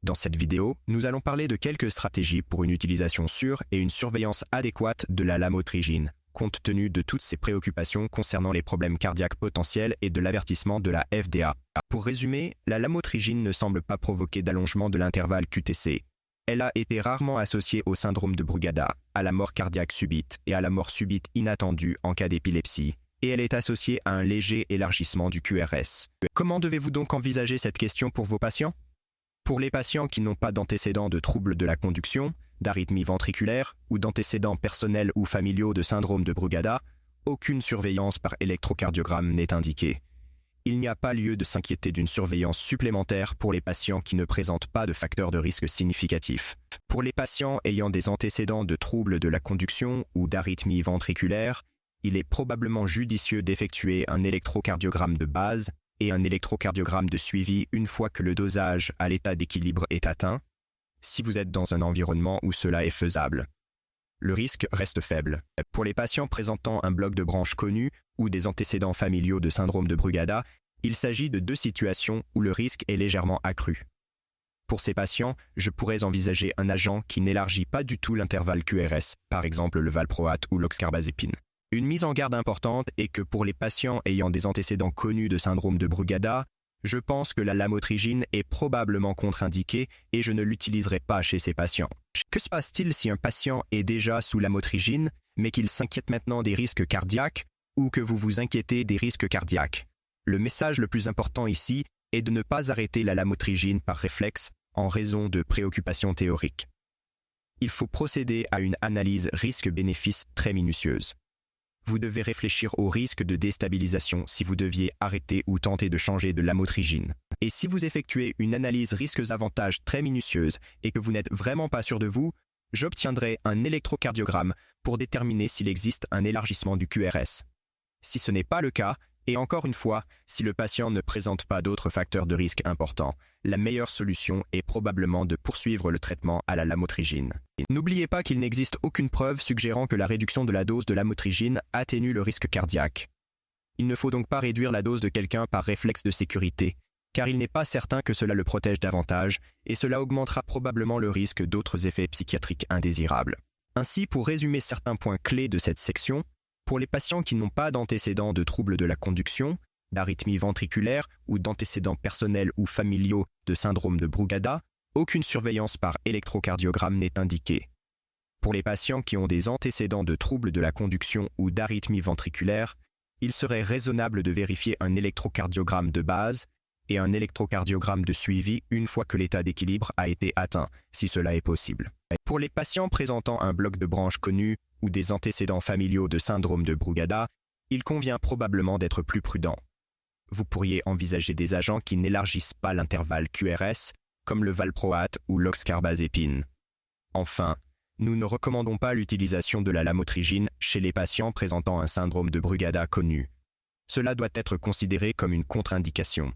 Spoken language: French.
Dans cette vidéo, nous allons parler de quelques stratégies pour une utilisation sûre et une surveillance adéquate de la lamotrigine, compte tenu de toutes ces préoccupations concernant les problèmes cardiaques potentiels et de l'avertissement de la FDA. Pour résumer, la lamotrigine ne semble pas provoquer d'allongement de l'intervalle QTC. Elle a été rarement associée au syndrome de Brugada, à la mort cardiaque subite et à la mort subite inattendue en cas d'épilepsie, et elle est associée à un léger élargissement du QRS. Comment devez-vous donc envisager cette question pour vos patients? Pour les patients qui n'ont pas d'antécédents de troubles de la conduction, d'arythmie ventriculaire ou d'antécédents personnels ou familiaux de syndrome de Brugada, aucune surveillance par électrocardiogramme n'est indiquée. Il n'y a pas lieu de s'inquiéter d'une surveillance supplémentaire pour les patients qui ne présentent pas de facteurs de risque significatifs. Pour les patients ayant des antécédents de troubles de la conduction ou d'arythmie ventriculaire, il est probablement judicieux d'effectuer un électrocardiogramme de base et un électrocardiogramme de suivi une fois que le dosage à l'état d'équilibre est atteint, si vous êtes dans un environnement où cela est faisable. Le risque reste faible. Pour les patients présentant un bloc de branche connu ou des antécédents familiaux de syndrome de Brugada, il s'agit de deux situations où le risque est légèrement accru. Pour ces patients, je pourrais envisager un agent qui n'élargit pas du tout l'intervalle QRS, par exemple le valproate ou l'oxcarbazépine. Une mise en garde importante est que pour les patients ayant des antécédents connus de syndrome de Brugada, je pense que la lamotrigine est probablement contre-indiquée et je ne l'utiliserai pas chez ces patients. Que se passe-t-il si un patient est déjà sous lamotrigine, mais qu'il s'inquiète maintenant des risques cardiaques ou que vous vous inquiétez des risques cardiaques? Le message le plus important ici est de ne pas arrêter la lamotrigine par réflexe en raison de préoccupations théoriques. Il faut procéder à une analyse risque-bénéfice très minutieuse. Vous devez réfléchir au risque de déstabilisation si vous deviez arrêter ou tenter de changer de lamotrigine. Et si vous effectuez une analyse risques-avantages très minutieuse et que vous n'êtes vraiment pas sûr de vous, j'obtiendrai un électrocardiogramme pour déterminer s'il existe un élargissement du QRS. Si ce n'est pas le cas, et encore une fois, si le patient ne présente pas d'autres facteurs de risque importants, la meilleure solution est probablement de poursuivre le traitement à la lamotrigine. N'oubliez pas qu'il n'existe aucune preuve suggérant que la réduction de la dose de lamotrigine atténue le risque cardiaque. Il ne faut donc pas réduire la dose de quelqu'un par réflexe de sécurité, car il n'est pas certain que cela le protège davantage, et cela augmentera probablement le risque d'autres effets psychiatriques indésirables. Ainsi, pour résumer certains points clés de cette section, pour les patients qui n'ont pas d'antécédents de troubles de la conduction, d'arythmie ventriculaire ou d'antécédents personnels ou familiaux de syndrome de Brugada, aucune surveillance par électrocardiogramme n'est indiquée. Pour les patients qui ont des antécédents de troubles de la conduction ou d'arythmie ventriculaire, il serait raisonnable de vérifier un électrocardiogramme de base et un électrocardiogramme de suivi une fois que l'état d'équilibre a été atteint, si cela est possible. Pour les patients présentant un bloc de branche connu ou des antécédents familiaux de syndrome de Brugada, il convient probablement d'être plus prudent. Vous pourriez envisager des agents qui n'élargissent pas l'intervalle QRS, comme le valproate ou l'oxcarbazépine. Enfin, nous ne recommandons pas l'utilisation de la lamotrigine chez les patients présentant un syndrome de Brugada connu. Cela doit être considéré comme une contre-indication.